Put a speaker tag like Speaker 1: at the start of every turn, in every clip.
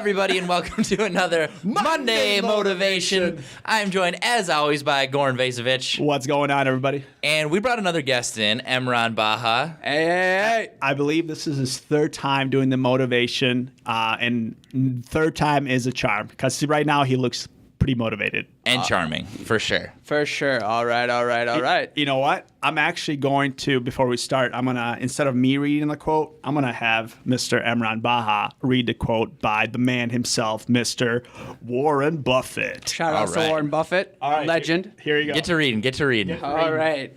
Speaker 1: everybody, and welcome to another Monday Motivation. I'm joined, as always, by Goran Vejzovic.
Speaker 2: What's going on, everybody?
Speaker 1: And we brought another guest in, Emran Baha.
Speaker 3: Hey.
Speaker 2: I believe this is his third time doing the motivation, and third time is a charm, because right now he looks pretty motivated.
Speaker 1: And charming, for sure.
Speaker 3: For sure. All right.
Speaker 2: You know what? I'm actually going to, before we start, instead of me reading the quote, I'm going to have Mr. Emran Baha read the quote by the man himself, Mr. Warren Buffett.
Speaker 3: Shout out to Warren Buffett, legend.
Speaker 2: Here you go.
Speaker 1: Get to reading.
Speaker 3: All right.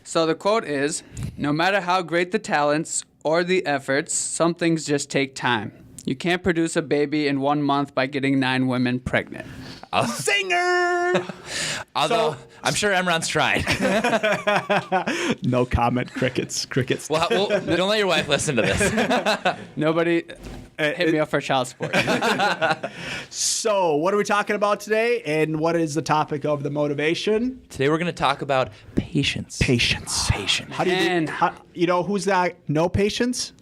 Speaker 3: So the quote is, no matter how great the talents or the efforts, some things just take time. You can't produce a baby in 1 month by getting 9 women pregnant.
Speaker 2: Singer!
Speaker 1: Although, I'm sure Emran's tried.
Speaker 2: No comment. Crickets.
Speaker 1: Well, don't let your wife listen to this.
Speaker 3: Nobody hit me up for child support.
Speaker 2: So, what are we talking about today, and what is the topic of the motivation?
Speaker 1: Today we're going to talk about patience.
Speaker 2: Patience.
Speaker 1: Patience.
Speaker 2: How do you do? Who's that? No patience?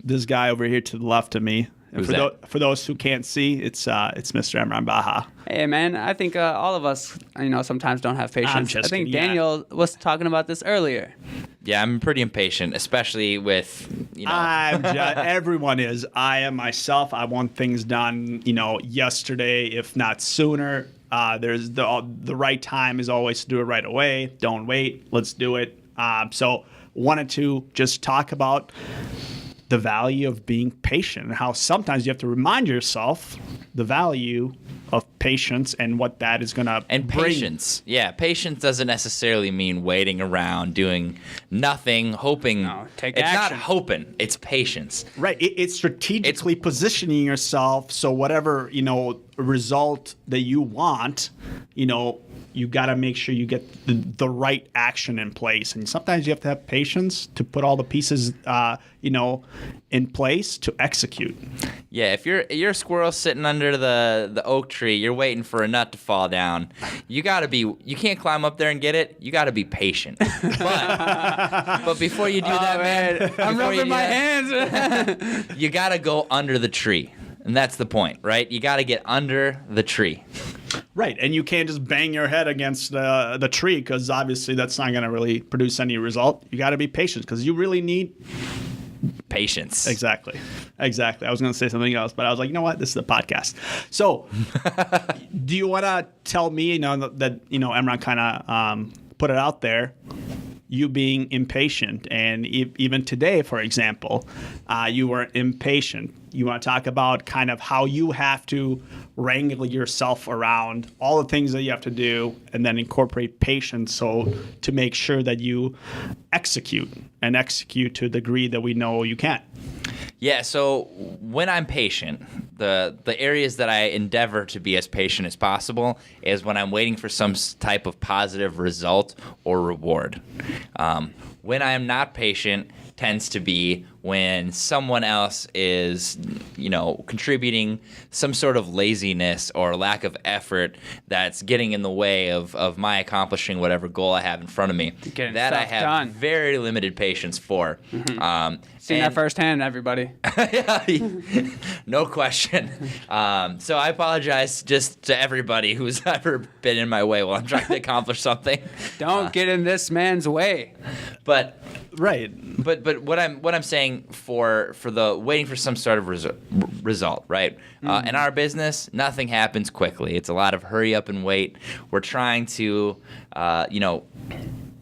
Speaker 2: This guy over here to the left of me. And for those who can't see, it's Mr. Emran Baha.
Speaker 3: Hey, man, I think all of us, sometimes don't have patience. I think
Speaker 2: kidding,
Speaker 3: Daniel was talking about this earlier.
Speaker 1: Yeah, I'm pretty impatient, especially with,
Speaker 2: Everyone is. I am myself. I want things done, yesterday, if not sooner. There's the right time is always to do it right away. Don't wait. Let's do it. So wanted to just talk about the value of being patient and how sometimes you have to remind yourself the value of patience and what that is going to bring.
Speaker 1: Patience. Yeah, patience doesn't necessarily mean waiting around, doing nothing, hoping.
Speaker 3: No, take
Speaker 1: it's
Speaker 3: action.
Speaker 1: not hoping, it's patience.
Speaker 2: Right. It's strategically positioning yourself so whatever, result that you want, you got to make sure you get the right action in place. And sometimes you have to have patience to put all the pieces, in place to execute.
Speaker 1: Yeah, if you're a squirrel sitting under the oak tree, you're waiting for a nut to fall down. You can't climb up there and get it. You got to be patient. But before you do that, man,
Speaker 3: I'm rubbing my hands.
Speaker 1: You got to go under the tree. And that's the point, right? You got to get under the tree.
Speaker 2: Right, and you can't just bang your head against the tree, because obviously that's not going to really produce any result. You got to be patient, because you really need
Speaker 1: patience.
Speaker 2: Exactly. I was going to say something else, but I was like, you know what? This is the podcast. So, do you want to tell me, that Emran kind of put it out there, you being impatient, and even today, for example, you were impatient. You want to talk about kind of how you have to wrangle yourself around all the things that you have to do, and then incorporate patience to make sure that you execute to the degree that we know you can.
Speaker 1: Yeah, so when I'm patient, the areas that I endeavor to be as patient as possible is when I'm waiting for some type of positive result or reward. When I am not patient tends to be when someone else is, contributing some sort of laziness or lack of effort that's getting in the way of my accomplishing whatever goal I have in front of me. That I have very limited patience for.
Speaker 3: Mm-hmm. Seen that firsthand, everybody.
Speaker 1: No question. So I apologize just to everybody who's ever been in my way while I'm trying to accomplish something.
Speaker 3: Don't get in this man's way.
Speaker 1: But
Speaker 2: right.
Speaker 1: But what I'm saying for the waiting for some sort of result, right? Mm-hmm. In our business, nothing happens quickly. It's a lot of hurry up and wait. We're trying to,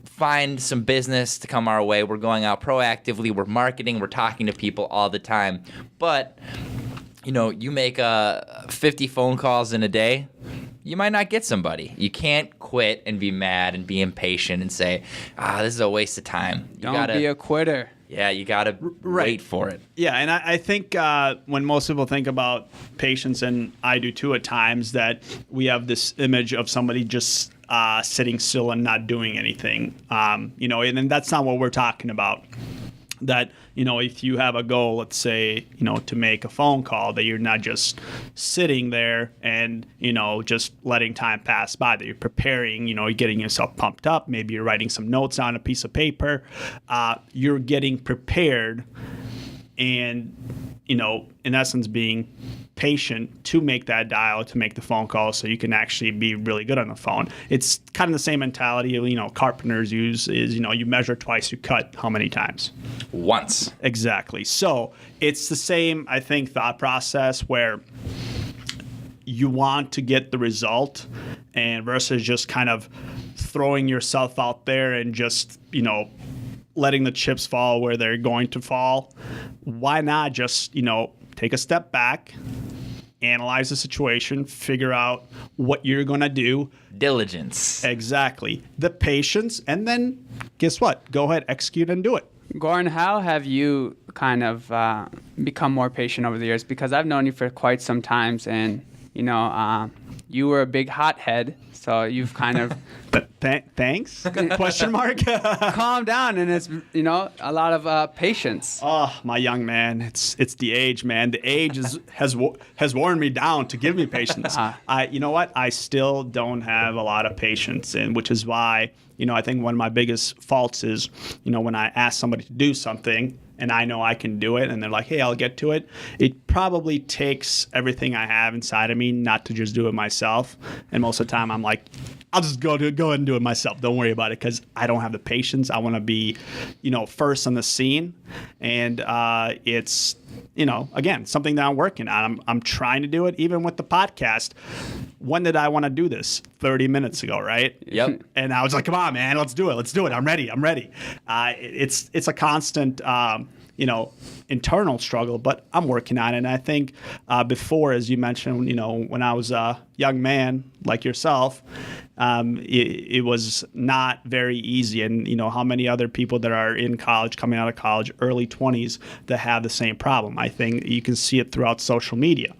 Speaker 1: find some business to come our way. We're going out proactively. We're marketing. We're talking to people all the time. But, you make 50 phone calls in a day, you might not get somebody. You can't quit and be mad and be impatient and say, this is a waste of time.
Speaker 3: Don't be a quitter.
Speaker 1: Yeah, you got to wait for it.
Speaker 2: Yeah, and I think when most people think about patience, and I do too at times, that we have this image of somebody just sitting still and not doing anything. And that's not what we're talking about. That, if you have a goal, let's say, to make a phone call, that you're not just sitting there and, just letting time pass by, that you're preparing, you're getting yourself pumped up. Maybe you're writing some notes on a piece of paper. You're getting prepared and, in essence, being patient to make that dial, to make the phone call, so you can actually be really good on the phone. It's kind of the same mentality, carpenters use is, you measure twice, you cut how many times?
Speaker 1: Once.
Speaker 2: Exactly. So it's the same, I think, thought process where you want to get the result and versus just kind of throwing yourself out there and just, letting the chips fall where they're going to fall. Why not just, take a step back, analyze the situation, figure out what you're going to do.
Speaker 1: Diligence.
Speaker 2: Exactly. The patience, and then guess what? Go ahead, execute and do it.
Speaker 3: Goran, how have you kind of become more patient over the years? Because I've known you for quite some times, and you were a big hothead, so you've kind of
Speaker 2: thanks? Question mark.
Speaker 3: calmed down, and it's a lot of patience.
Speaker 2: Oh, my young man, it's the age, man. The age has worn me down to give me patience. You know what? I still don't have a lot of patience, and which is why I think one of my biggest faults is when I ask somebody to do something and I know I can do it, and they're like, hey, I'll get to it. It probably takes everything I have inside of me not to just do it myself. And most of the time I'm like, I'll just go ahead and do it myself. Don't worry about it, because I don't have the patience. I want to be, first on the scene. And it's, again, something that I'm working on. I'm trying to do it, even with the podcast. When did I want to do this? 30 minutes ago, right?
Speaker 1: Yep.
Speaker 2: And I was like, come on, man, let's do it. I'm ready. It's a constant, internal struggle, but I'm working on it. And I think before, as you mentioned, when I was a young man like yourself, it was not very easy. And how many other people that are in college, coming out of college, early 20s, that have the same problem. I think you can see it throughout social media.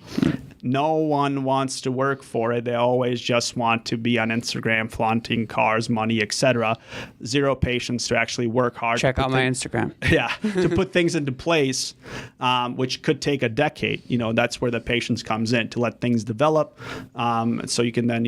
Speaker 2: No one wants to work for it. They always just want to be on Instagram, flaunting cars, money, etc. Zero patience to actually work hard.
Speaker 3: Check out my Instagram.
Speaker 2: Yeah, to put things into place, which could take a decade. That's where the patience comes in, to let things develop, so you can then,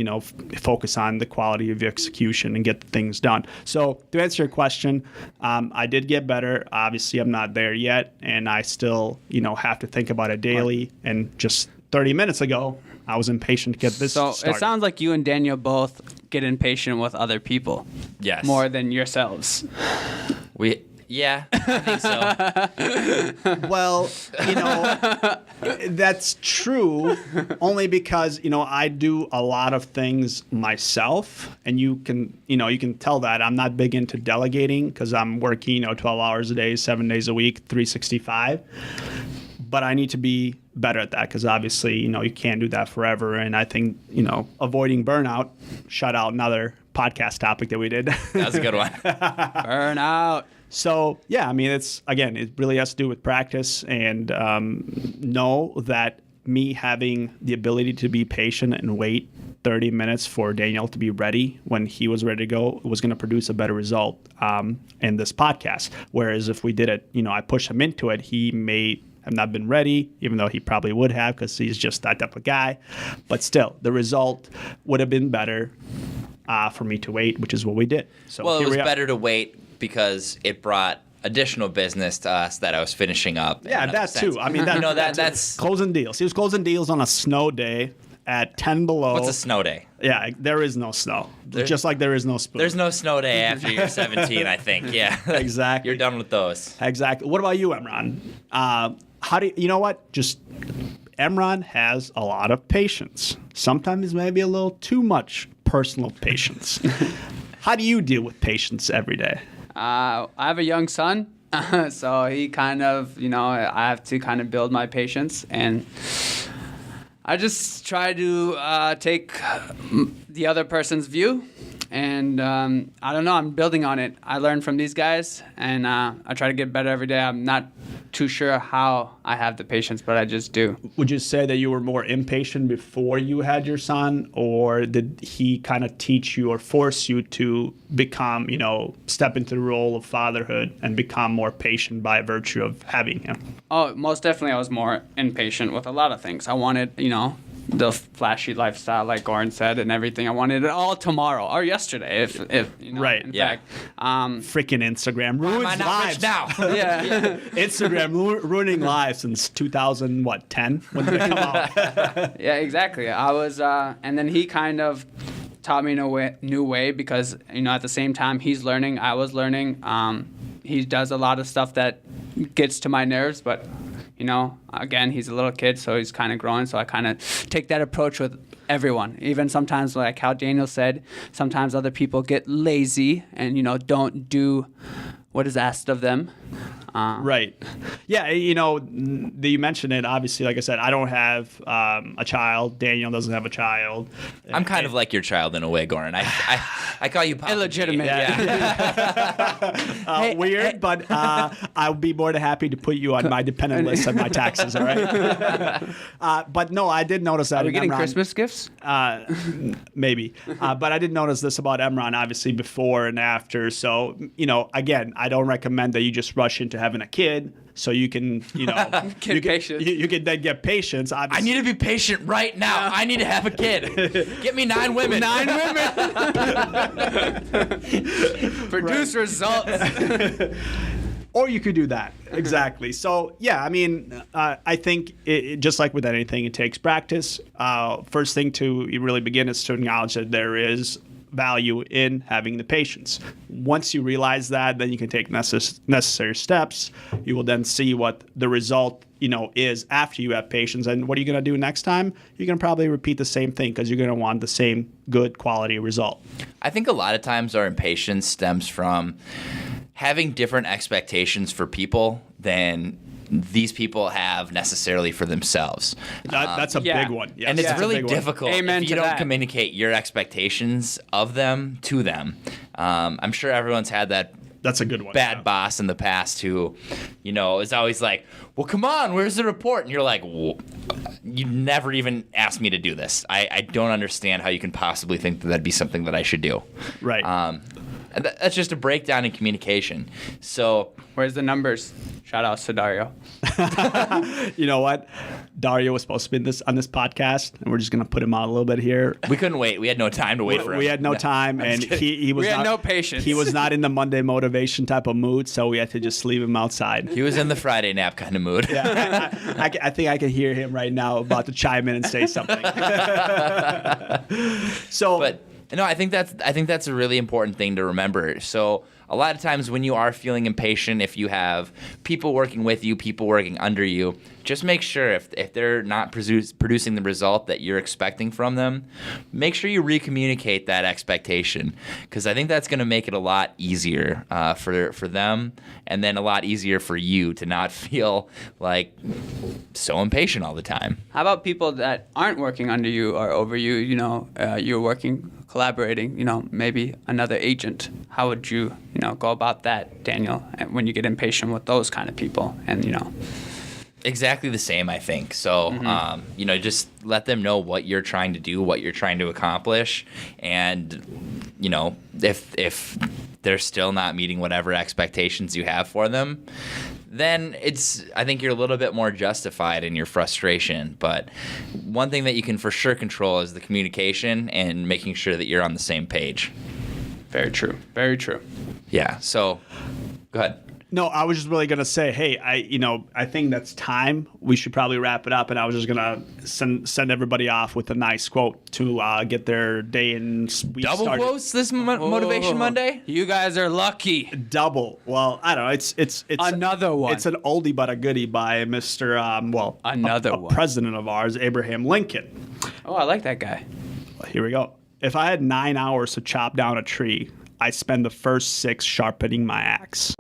Speaker 2: focus on the quality of your execution and get the things done. So to answer your question, I did get better. Obviously, I'm not there yet, and I still, have to think about it daily. And just 30 minutes ago, I was impatient to get this started.
Speaker 3: So it sounds like you and Daniel both get impatient with other people.
Speaker 1: Yes.
Speaker 3: More than yourselves.
Speaker 1: Yeah, I think so.
Speaker 2: Well, that's true, only because, I do a lot of things myself, and you can tell that I'm not big into delegating, because I'm working, 12 hours a day, 7 days a week, 365. But I need to be better at that, because obviously, you can't do that forever. And I think, avoiding burnout, shout out another podcast topic that we did.
Speaker 1: That was a good one.
Speaker 3: Burnout.
Speaker 2: So, yeah, it really has to do with practice, and know that me having the ability to be patient and wait 30 minutes for Daniel to be ready when he was ready to go was going to produce a better result in this podcast. Whereas if we did it, I pushed him into it, he may have not been ready, even though he probably would have, because he's just that type of guy. But still, the result would have been better for me to wait, which is what we did. So
Speaker 1: well, it was better to wait because it brought additional business to us that I was finishing up.
Speaker 2: Yeah, that too. That's closing deals. He was closing deals on a snow day at 10 below.
Speaker 1: What's a snow day?
Speaker 2: Yeah, there is no snow. Just like there is no spoon.
Speaker 1: There's no snow day after you're 17, I think. Yeah.
Speaker 2: Exactly.
Speaker 1: You're done with those.
Speaker 2: Exactly. What about you, Emron? How do you know what? Just Emron has a lot of patience. Sometimes maybe a little too much personal patience. How do you deal with patience every day?
Speaker 3: I have a young son, so he kind of, I have to kind of build my patience, and I just try to take the other person's view, and I don't know, I'm building on it. I learn from these guys, and I try to get better every day. I'm not too sure how I have the patience, but I just do.
Speaker 2: Would you say that you were more impatient before you had your son, or did he kind of teach you or force you to become, step into the role of fatherhood and become more patient by virtue of having him?
Speaker 3: Oh, most definitely I was more impatient with a lot of things. I wanted, the flashy lifestyle, like Goran said, and everything. I wanted it all tomorrow or yesterday, if you know,
Speaker 2: Right.
Speaker 3: In
Speaker 1: Yeah.
Speaker 3: fact,
Speaker 2: Freaking Instagram
Speaker 1: Why am I
Speaker 2: ruins
Speaker 1: not rich
Speaker 2: lives.
Speaker 1: now?
Speaker 3: yeah.
Speaker 2: Instagram ruining lives since 2010. When did it come out?
Speaker 3: Yeah, exactly. I was, and then he kind of taught me in a new way because, you know, at the same time he's learning, I was learning. He does a lot of stuff that gets to my nerves, but, you know, again, he's a little kid, so he's kind of growing. So I kind of take that approach with everyone. Even sometimes, like how Daniel said, sometimes other people get lazy and, you know, don't do what is asked of them.
Speaker 2: Right. Yeah, you know, you mentioned it. Obviously, like I said, I don't have a child. Daniel doesn't have a child.
Speaker 1: I'm kind of like your child in a way, Goran. I call you Papa
Speaker 3: Illegitimate.
Speaker 1: G. Yeah.
Speaker 2: Weird, but I'll be more than happy to put you on my dependent list on my taxes, all right? But no, I did notice that.
Speaker 3: Are we
Speaker 2: in
Speaker 3: getting
Speaker 2: Emron,
Speaker 3: Christmas gifts?
Speaker 2: Maybe. But I did notice this about Emron, obviously, before and after. So, you know, again, I don't recommend that you just rush into having a kid so you can, you know,
Speaker 3: Patience.
Speaker 2: you can then get patience.
Speaker 1: I need to be patient right now. I need to have a kid. Get me 9 women.
Speaker 3: 9 women. Produce results.
Speaker 2: Or you could do that. Exactly. So, yeah, I mean, I think just like with anything, it takes practice. First thing to really begin is to acknowledge that there is value in having the patience. Once you realize that, then you can take necessary steps. You will then see what the result, you know, is after you have patience. And what are you going to do next time? You're going to probably repeat the same thing because you're going to want the same good quality result.
Speaker 1: I think a lot of times our impatience stems from having different expectations for people than these people have necessarily for themselves.
Speaker 2: That's a
Speaker 3: yeah.
Speaker 2: big one. Yes,
Speaker 1: And it's
Speaker 2: that's a
Speaker 1: really
Speaker 2: big one.
Speaker 1: difficult
Speaker 3: Amen
Speaker 1: if you
Speaker 3: to
Speaker 1: don't
Speaker 3: that.
Speaker 1: communicate your expectations of them to them. I'm sure everyone's had that
Speaker 2: That's a good one.
Speaker 1: bad
Speaker 2: yeah.
Speaker 1: boss in the past who, you know, is always like, well, come on, where's the report? And you're like, well, you never even asked me to do this. I don't understand how you can possibly think that that'd be something that I should do.
Speaker 2: Right.
Speaker 1: And that's just a breakdown in communication. So
Speaker 3: Where's the numbers? Shout out to Dario.
Speaker 2: You know what? Dario was supposed to be on this podcast, and we're just going to put him out a little bit here.
Speaker 1: we couldn't wait. We had no time to wait for him.
Speaker 2: We had no time, and he was
Speaker 3: We had
Speaker 2: not,
Speaker 3: no patience.
Speaker 2: He was not in the Monday motivation type of mood, so we had to just leave him outside.
Speaker 1: He was in the Friday nap kind of mood.
Speaker 2: I think I can hear him right now about to chime in and say something. So,
Speaker 1: But no, I think that's a really important thing to remember. So a lot of times when you are feeling impatient, if you have people working with you, people working under you, just make sure if they're not producing the result that you're expecting from them, make sure you re-communicate that expectation, because I think that's going to make it a lot easier for them, and then a lot easier for you to not feel like so impatient all the time.
Speaker 3: How about people that aren't working under you or over you? You know, you're working, collaborating. You know, maybe another agent. How would you, you know, go about that, Daniel? When you get impatient with those kind of people, and you know.
Speaker 1: Exactly the same, I think. So, you know, just let them know what you're trying to do, what you're trying to accomplish, and you know, if they're still not meeting whatever expectations you have for them, then I think you're a little bit more justified in your frustration. But one thing that you can for sure control is the communication and making sure that you're on the same page.
Speaker 3: Very true. Very true.
Speaker 1: Yeah. So, go ahead.
Speaker 2: no, I was just really gonna say, hey, I think that's time. We should probably wrap it up, and I was just gonna send everybody off with a nice quote to get their day and week
Speaker 1: Double
Speaker 2: started.
Speaker 1: quotes this Motivation Monday?
Speaker 3: You guys are lucky.
Speaker 2: Double. Well, I don't know. It's
Speaker 3: Another one.
Speaker 2: It's an oldie but a goodie by Mr.
Speaker 3: Another
Speaker 2: a
Speaker 3: one.
Speaker 2: president of ours, Abraham Lincoln.
Speaker 3: Oh, I like that guy.
Speaker 2: Here we go. If I had 9 hours to chop down a tree, I'd spend the first 6 sharpening my axe.